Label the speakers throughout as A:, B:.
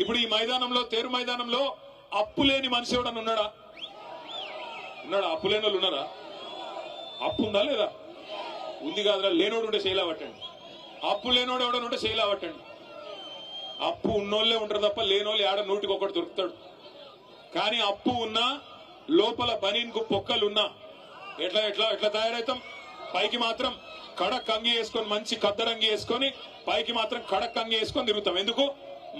A: ఇప్పుడు ఈ మైదానంలో తేరు మైదానంలో అప్పు లేని మనిషి ఎవడన్నా ఉన్నాడా? అప్పు లేని వాళ్ళు ఉన్నారా? అప్పు ఉందా లేదా? ఉంది కాదురా. లేనోడు ఉంటే శైలా పట్టండి. అప్పు లేనోడు ఎవడనుంటే శైలా పట్టండి. అప్పు ఉన్నోళ్లే ఉంటారు తప్ప లేనోళ్ళు ఆడ నూటికి ఒకటి దొరుకుతాడు. కానీ అప్పు ఉన్నా లోపల బనీన్కు పొక్కలున్నా ఎట్లా ఎట్లా ఎట్లా తయారవుతాం? పైకి మాత్రం కడక్ అంగి వేసుకొని మంచి కద్దరంగి వేసుకొని పైకి మాత్రం కడక్ అంగి వేసుకొని తిరుగుతాం. ఎందుకు?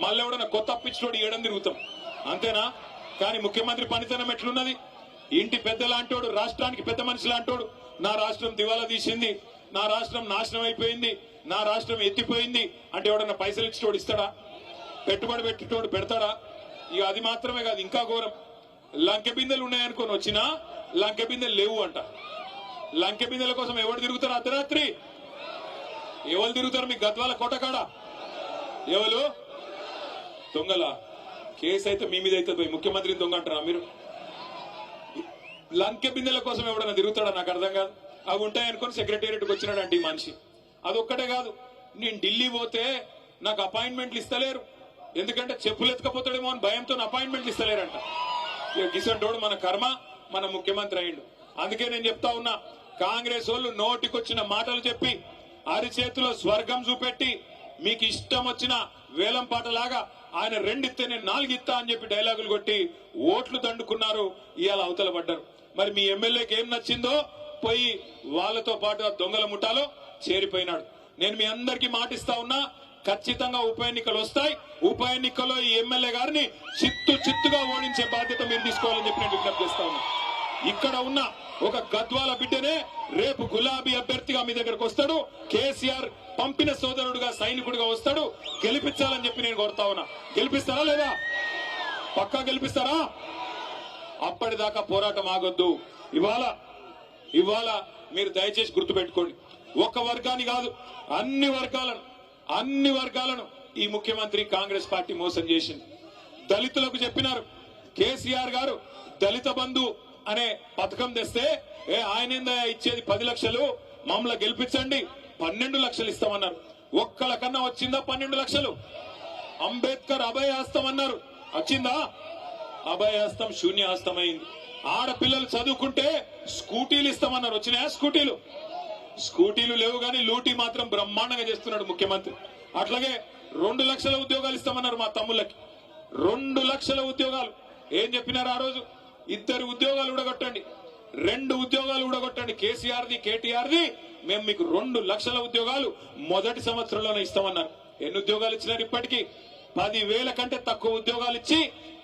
A: మళ్ళీ ఎవడన్నా కొత్త అప్పిచ్చినోడు ఏడం తిరుగుతాం, అంతేనా? కానీ ముఖ్యమంత్రి పనితనం ఎట్లున్నది? ఇంటి పెద్ద లాంటోడు, రాష్ట్రానికి పెద్ద మనిషి లాంటోడు, నా రాష్ట్రం దివాలా తీసింది, నా రాష్ట్రం నాశనం అయిపోయింది, నా రాష్ట్రం ఎత్తిపోయింది అంటే ఎవడన్నా పైసలు ఇచ్చినోడు ఇస్తాడా? పెట్టుబడి పెట్టేటోడు పెడతాడా? ఇక అది మాత్రమే కాదు, ఇంకా ఘోరం. లంకె బిందెలు ఉన్నాయనుకొని వచ్చినా లంకె బిందెలు లేవు అంట. లంకె బిందెల కోసం ఎవరు తిరుగుతారు? అర్ధరాత్రి ఎవరు తిరుగుతారు? మీ గద్వాల కోటకాడ ఎవరు దొంగల? కేసు అయితే మీ మీద అయితే పోయి ముఖ్యమంత్రిని దొంగ అంటారా మీరు? లంకె బిందెల కోసం ఎవడన్నా తిరుగుతాడా? నాకు అర్థం కాదు. అవి ఉంటాయనుకొని సెక్రటేరియట్కి వచ్చినాడంటే ఈ మనిషి. అదొక్కటే కాదు, నేను ఢిల్లీ పోతే నాకు అపాయింట్మెంట్లు ఇస్తలేరు, ఎందుకంటే చెప్పులు ఎత్తుకపోతాడేమో అని భయంతో అపాయింట్మెంట్లు ఇస్తలేరంట. ఇక గిసంటోడు మన కర్మ, మన ముఖ్యమంత్రి అయిండు. అందుకే నేను చెప్తా ఉన్నా, కాంగ్రెస్ వాళ్ళు నోటికొచ్చిన మాటలు చెప్పి అరిచేతిలో స్వర్గం చూపెట్టి మీకు ఇష్టం వచ్చిన వేలం పాటలాగా ఆయన రెండిస్తే నేను నాలుగిస్తా అని చెప్పి డైలాగులు కొట్టి ఓట్లు దండుకున్నారు. ఇవాళ అవతల పడ్డారు. మరి మీ ఎమ్మెల్యేకి ఏం నచ్చిందో పోయి వాళ్ళతో పాటు ఆ దొంగల ముఠాలో చేరిపోయినాడు. నేను మీ అందరికీ మాటిస్తా ఉన్నా, ఖచ్చితంగా ఉప ఎన్నికలు వస్తాయి. ఉప ఎన్నికల్లో ఈ ఎమ్మెల్యే గారిని చిత్తుగా ఓడించే బాధ్యత మీరు తీసుకోవాలని చెప్పి నేను విజ్ఞప్తి చేస్తా ఉన్నా. ఇక్కడ ఉన్న ఒక గద్వాల బిడ్డనే రేపు గులాబీ అభ్యర్థిగా మీ దగ్గరకు వస్తాడు. కేసీఆర్ పంపిన సోదరుడుగా సైనికుడిగా వస్తాడు. గెలిపించాలని చెప్పి నేను కోరుతా ఉన్నా. గెలిపిస్తారా లేదా? పక్కా గెలిపిస్తారా? అప్పటిదాకా పోరాటం ఆగొద్దు. ఇవాళ మీరు దయచేసి గుర్తుపెట్టుకోండి, ఒక్క వర్గాన్ని కాదు, అన్ని వర్గాలను ఈ ముఖ్యమంత్రి కాంగ్రెస్ పార్టీ మోసం చేసింది. దళితులకు చెప్పినారు, కేసీఆర్ గారు దళిత బంధు అనే పథకం తెస్తే ఆయన ఇచ్చేది 10 లక్షలు, మమ్మల్ని గెలిపించండి 12 లక్షలు ఇస్తామన్నారు. ఒక్కల కన్నా వచ్చిందా 12 లక్షలు? అంబేద్కర్ అభయహస్తం అన్నారు, వచ్చిందా? అభయహస్తం శూన్యహస్తమైంది. ఆడపిల్లలు చదువుకుంటే స్కూటీలు ఇస్తామన్నారు, వచ్చినాయా స్కూటీలు? స్కూటీలు లేవు, కానీ లూటీ మాత్రం బ్రహ్మాండంగా చేస్తున్నాడు ముఖ్యమంత్రి. అట్లాగే 2 లక్షల ఉద్యోగాలు ఇస్తామన్నారు మా తమ్ముళ్ళకి. 2 లక్షల ఉద్యోగాలు. ఏం చెప్పినారు ఆ రోజు? 2 ఉద్యోగాలు ఊడగొట్టండి, 2 ఉద్యోగాలు ఊడగొట్టండి, కేసీఆర్ది కేటీఆర్ది, మేము మీకు 2 లక్షల ఉద్యోగాలు మొదటి సంవత్సరంలోనే ఇస్తామన్నారు. ఎన్ని ఉద్యోగాలు ఇచ్చినారు? ఇప్పటికీ 10,000 కంటే తక్కువ ఉద్యోగాలు ఇచ్చి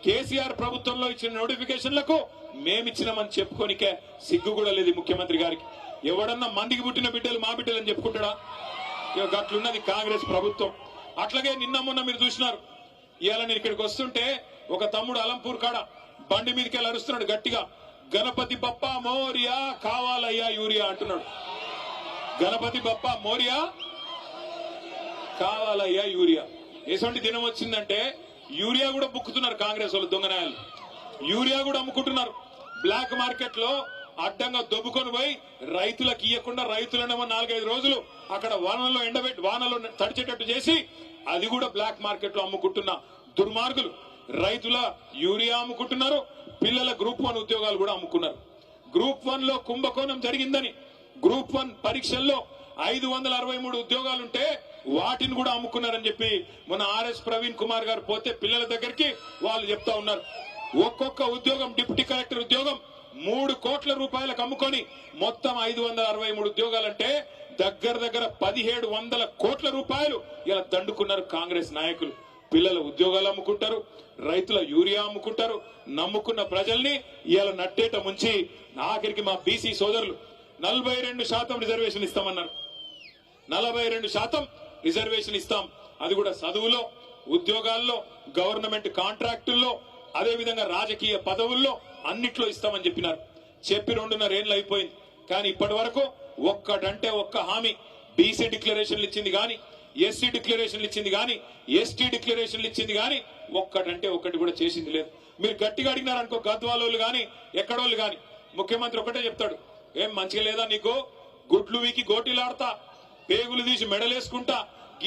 A: కేసీఆర్ ప్రభుత్వంలో ఇచ్చిన నోటిఫికేషన్లకు మేమిచ్చినామని చెప్పుకోనికే సిగ్గు కూడా లేదు ముఖ్యమంత్రి గారికి. ఎవడన్నా మందికి పుట్టిన బిడ్డలు మా బిడ్డలు అని చెప్పుకుంటాడా? ఇక గట్లున్నది కాంగ్రెస్ ప్రభుత్వం. అట్లాగే నిన్న మొన్న మీరు చూసినారు. ఇవాళ నేను ఇక్కడికి వస్తుంటే ఒక తమ్ముడు అలంపూర్ కాడ బండి మీదకి వెళ్ళి అరుస్తున్నాడు గట్టిగా, గణపతి బప్ప మోరియా కావాలయ్యా యూరియా అంటున్నాడు. గణపతి బప్ప మోరియా కావాలయ్యా యూరియా. ఎటువంటి దినం వచ్చిందంటే యూరియా కూడా బుక్కుతున్నారు కాంగ్రెస్ వాళ్ళు, దొంగనాయాలు. యూరియా కూడా అమ్ముకుంటున్నారు బ్లాక్ మార్కెట్ లో. అడ్డంగా దొబ్బుకొని పోయి రైతులకు ఇవ్వకుండా రైతులనేమో 4-5 రోజులు అక్కడ వానలో ఎండబెట్టి వానలో తడిచేటట్టు చేసి అది కూడా బ్లాక్ మార్కెట్ లో అమ్ముకుంటున్న దుర్మార్గులు రైతుల యూరియా అమ్ముకుంటున్నారు. పిల్లల గ్రూప్ 1 ఉద్యోగాలు కూడా అమ్ముకున్నారు. గ్రూప్ 1 లో కుంభకోణం జరిగిందని గ్రూప్ 1 పరీక్షల్లో 563 ఉద్యోగాలుంటే వాటిని కూడా అమ్ముకున్నారని చెప్పి మొన్న ఆర్ఎస్ ప్రవీణ్ కుమార్ గారు పోతే పిల్లల దగ్గరికి వాళ్ళు చెప్తా ఉన్నారు. ఒక్కొక్క ఉద్యోగం, డిప్యూటీ కలెక్టర్ ఉద్యోగం 3 కోట్ల రూపాయలకు అమ్ముకొని మొత్తం 563 ఉద్యోగాలంటే దగ్గర 1700 కోట్ల రూపాయలు ఇలా దండుకున్నారు కాంగ్రెస్ నాయకులు. పిల్లల ఉద్యోగాలు అమ్ముకుంటారు, రైతుల యూరియా అమ్ముకుంటారు, నమ్ముకున్న ప్రజల్ని ఇలా నట్టేట ముంచి ఆఖరికి మా బీసీ సోదరులు 42% రిజర్వేషన్ ఇస్తామన్నారు. 42% రిజర్వేషన్ ఇస్తాం, అది కూడా చదువులో, ఉద్యోగాల్లో, గవర్నమెంట్ కాంట్రాక్టుల్లో, అదేవిధంగా రాజకీయ పదవుల్లో అన్నిట్లో ఇస్తామని చెప్పినారు. చెప్పి 2.5 ఏళ్ళు అయిపోయింది. కానీ ఇప్పటి వరకు ఒక్కటంటే ఒక్క హామీ, బీసీ డిక్లరేషన్లు ఇచ్చింది గాని, ఎస్సీ డిక్లరేషన్లు ఇచ్చింది గాని, ఎస్టీ డిక్లరేషన్లు ఇచ్చింది గాని ఒక్కటంటే ఒక్కటి కూడా చేసింది లేదు. మీరు గట్టిగా అడిగినారనుకో గద్వాలోళ్ళు గాని ఎక్కడోళ్ళు గాని ముఖ్యమంత్రి ఒకటే చెప్తాడు, ఏం మంచిగా లేదా నీకు? గుడ్లు వీకి గోటీలాడతా, పేగులు తీసి మెడలేసుకుంటా,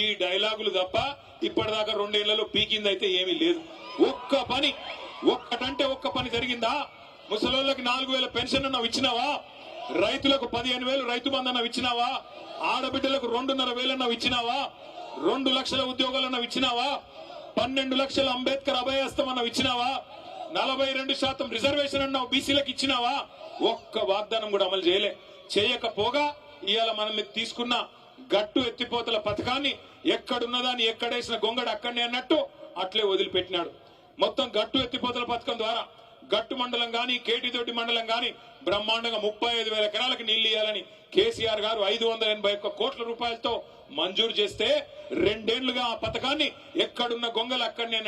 A: ఈ డైలాగులు తప్ప ఇప్పటిదాకా 2 ఏళ్లలో పీకింది అయితే ఏమీ లేదు. ఒక్క పని జరిగిందా? ముసలోళ్ళకి 4,000 పెన్షన్ అన్నావు ఇచ్చినావా? రైతులకు 15,000 రైతు బంధు అన్నావు ఇచ్చినావా? ఆడబిడ్డలకు 2,500 అన్నావు ఇచ్చినావా? 2 లక్షల ఉద్యోగాలు అన్నావు ఇచ్చినావా? 12 లక్షల అంబేద్కర్ అభయహస్తం అన్నావు ఇచ్చినావా? 42% రిజర్వేషన్ అన్నావు బీసీలకు ఇచ్చినావా? ఒక్క వాగ్దానం కూడా అమలు చేయకపోగా ఇవాళ మనం తీసుకున్న గట్టు ఎత్తిపోతల పథకాన్ని ఎక్కడున్నదాన్ని ఎక్కడేసిన గొంగడు అక్కడనే అన్నట్టు అట్లే వదిలిపెట్టినాడు. మొత్తం గట్టు ఎత్తిపోతల పథకం ద్వారా గట్టు మండలం గాని కేటితోటి మండలం గాని బ్రహ్మాండంగా 35,000 ఎకరాలకు నీళ్లు ఇవ్వాలని కేసీఆర్ గారు 581 కోట్ల రూపాయలతో మంజూరు చేస్తే 2 ఏళ్లుగా ఆ పథకాన్ని ఎక్కడున్న గొంగలు అక్కడనే